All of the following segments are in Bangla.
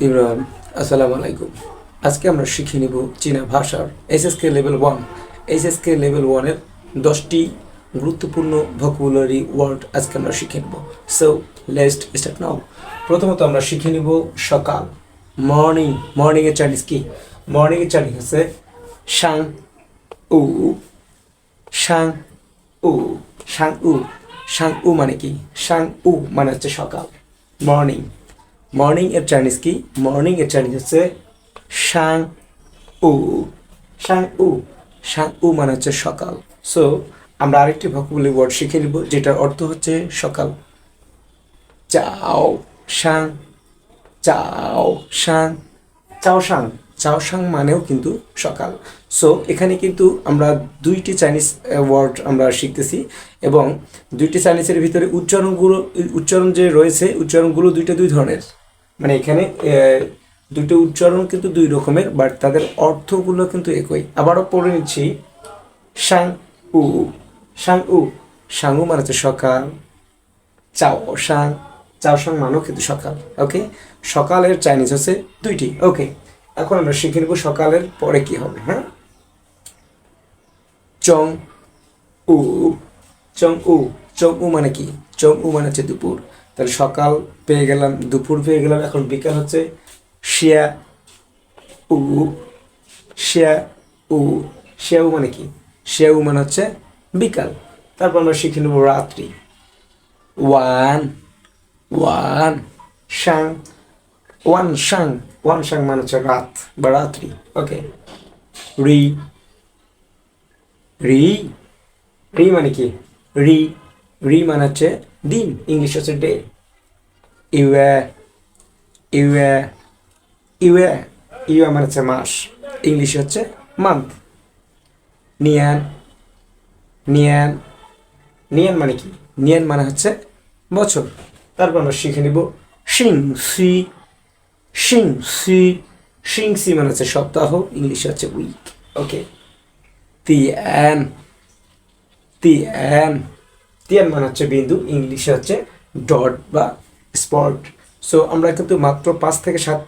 ইমরান, আসসালামু আলাইকুম। আজকে আমরা শিখে নিব চীনা ভাষার এসএসকে লেভেল 1। এসএসকে লেভেল 1-এর 10টি গুরুত্বপূর্ণ ভোকাবুলারি ওয়ার্ড আজকে আমরা শিখে নেব। So let's start now. প্রথমত আমরা শিখে নিব সকাল, মর্নিং। মর্নিংয়ের চাইনিজ কি? মর্নিংয়ের চাইনিজ হচ্ছে শাং উ। শাং উ, শাং উ। শাং উ মানে কি? শাং উ মানে হচ্ছে সকাল, মর্নিং। মর্নিং এর চাইনিজ কি? মর্নিং এর চাইনিজ হচ্ছে শাং উ। শাং উ, শাং উ মানে হচ্ছে সকাল। সো আমরা আরেকটি ভোকাবুলারি ওয়ার্ড শিখে নিব যেটার অর্থ হচ্ছে সকাল। চাও শাং, চাও শাং, চাও শাং। চাও শাং মানেও কিন্তু সকাল। সো এখানে কিন্তু আমরা দুইটি চাইনিজ ওয়ার্ড আমরা শিখতেছি এবং দুইটি চাইনিজের ভিতরে উচ্চারণ যে রয়েছে, উচ্চারণগুলো দুই ধরনের। মানে এখানে দুটো উচ্চারণ কিন্তু দুই রকমের, বাট তাদের অর্থগুলো কিন্তু একই। আবারও পড়ে নিচ্ছি, শাং উ। শাং উ, শাং উ মানে হচ্ছে সকাল। চাও শাং, চাও শাং মানেও কিন্তু সকাল। ওকে, সকালের চাইনিজ হচ্ছে দুইটি। ওকে, এখন আমরা শিখে নেব সকালের পরে কি হবে। হ্যাঁ, চং উ। চং উ, চং উ মানে কি? চং উ মানে হচ্ছে দুপুর। তাহলে সকাল পেয়ে গেলাম, দুপুর পেয়ে গেলাম, এখন বিকাল হচ্ছে শিয়া উ। শিয়া উ, শিয়া উ মানে কি? শিয়া উ মানে হচ্ছে বিকাল। তারপর আমরা শিখে নেব রাত্রি। ওয়ান, ওয়ান শাং। ওয়ান শাং, ওয়ান শাং মানে হচ্ছে রাত বা রাত্রি। ওকে, রি। রি, রি মানে কি? রি, রি মানে হচ্ছে দিন, ইংলিশ হচ্ছে day. UA, UA, UA, UA মানে হচ্ছে মাস, ইংলিশ হচ্ছে মান্থ। নিয়ান, নিয়ান, নিয়ান মানে কি? নিয়ান মানে হচ্ছে বছর। তারপর আমরা শিখে নিব শিং সি। শিং সি, শিং সি মানে হচ্ছে সপ্তাহ, ইংলিশ হচ্ছে উইক। ওকে, তিয়ান, তিয়ান, তিয়ান মানে হচ্ছে বিন্দু, ইংলিশে হচ্ছে ডট বা স্পট। সো আমরা কিন্তু মাত্র 5 থেকে 7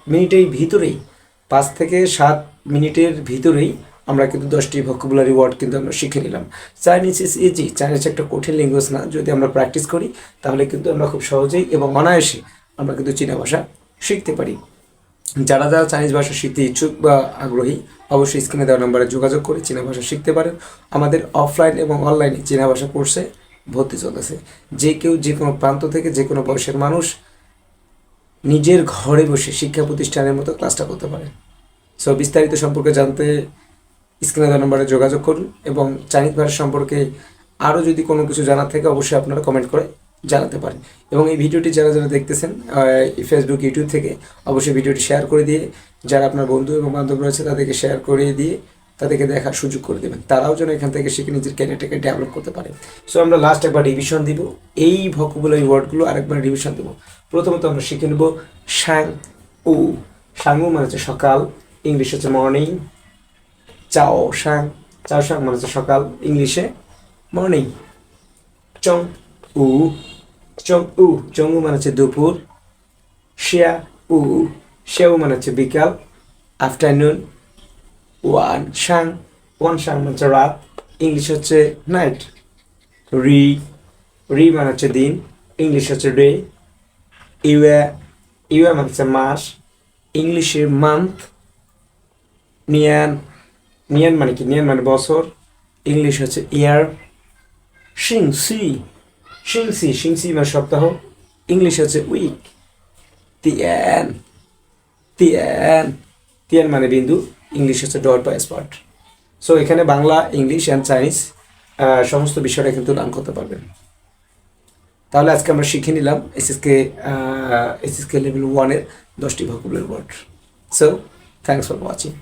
মিনিটের ভিতরেই আমরা কিন্তু 10টি ভোকাবুলারি ওয়ার্ড কিন্তু আমরা শিখে নিলাম। Chinese is easy. চাইনিজ একটা কঠিন ল্যাঙ্গুয়েজ না। যদি আমরা প্র্যাকটিস করি তাহলে কিন্তু আমরা খুব সহজেই এবং অনায়াসে আমরা কিন্তু চীনা ভাষা শিখতে পারি। যারা যারা চাইনিজ ভাষা শিখতে ইচ্ছুক বা আগ্রহী, অবশ্যই স্ক্রিনে দেওয়া নম্বরে যোগাযোগ করে চীনা ভাষা শিখতে পারেন। আমাদের অফলাইন এবং অনলাইনে চীনা ভাষা কোর্সে ভর্তি চলতেছে। যে কেউ যে কোনো প্রান্ত থেকে, যে কোনো বয়সের মানুষ নিজের ঘরে বসে শিক্ষা প্রতিষ্ঠানের মতো ক্লাসটা করতে পারে। সো বিস্তারিত সম্পর্কে জানতে স্ক্রিনে দেওয়া নম্বরে যোগাযোগ করুন এবং চাইনিজ ভাষা সম্পর্কে আরও যদি কোনো কিছু জানার থাকে অবশ্যই আপনারা কমেন্ট করে জানাতে পারেন। এবং এই ভিডিওটি যারা যারা দেখতেছেন ফেসবুক, ইউটিউব থেকে, অবশ্যই ভিডিওটি শেয়ার করে দিয়ে যারা আপনার বন্ধু এবং বান্ধব রয়েছে তাদেরকে শেয়ার করে দিয়ে তাদেরকে দেখার সুযোগ করে দেবেন। তারাও যেন এখান থেকে শিখে নিজের ক্যারিয়ারটাকে ডেভেলপ করতে পারে। সো আমরা লাস্ট একবার রিভিশন দিব, এই ভোকাবুলারি ওয়ার্ডগুলো আরেকবার রিভিশন দেবো। প্রথমত আমরা শিখে নেব শাং উ। শাং উ মানে হচ্ছে সকাল, ইংলিশ হচ্ছে মর্নিং। চাও শাং, চাও শাং মানে হচ্ছে সকাল, ইংলিশে মর্নিং। চং উ, চং উ, চং উ মানে হচ্ছে দুপুর। শিয়া উ, শিয়া উ মানে হচ্ছে বিকাল, আফটারনুন। ওয়ান শাং, ওয়ান শাং মানে হচ্ছে রাত, ইংলিশ হচ্ছে নাইট। রি, রি মানে হচ্ছে দিন, ইংলিশ হচ্ছে ডে। ইউএ, ইউএ মানে হচ্ছে মাস, ইংলিশে মান্থ। নিয়ান, নিয়ান মানে কি? নিয়ান মানে বছর, ইংলিশ হচ্ছে ইয়ার। শিং সি, শিং সি, শিং সি মানে সপ্তাহ, ইংলিশ হচ্ছে উইক। তিয়ান, তিয়ান, তিয়ান মানে বিন্দু, ইংলিশ হচ্ছে ডট বা স্পট। সো এখানে বাংলা, ইংলিশ অ্যান্ড চাইনিজ সমস্ত বিষয়টা কিন্তু লার্ন করতে পারবেন। তাহলে আজকে আমরা শিখে নিলাম এসএসকে লেভেল 1-এর 10টি vocabulary word. So thanks for watching.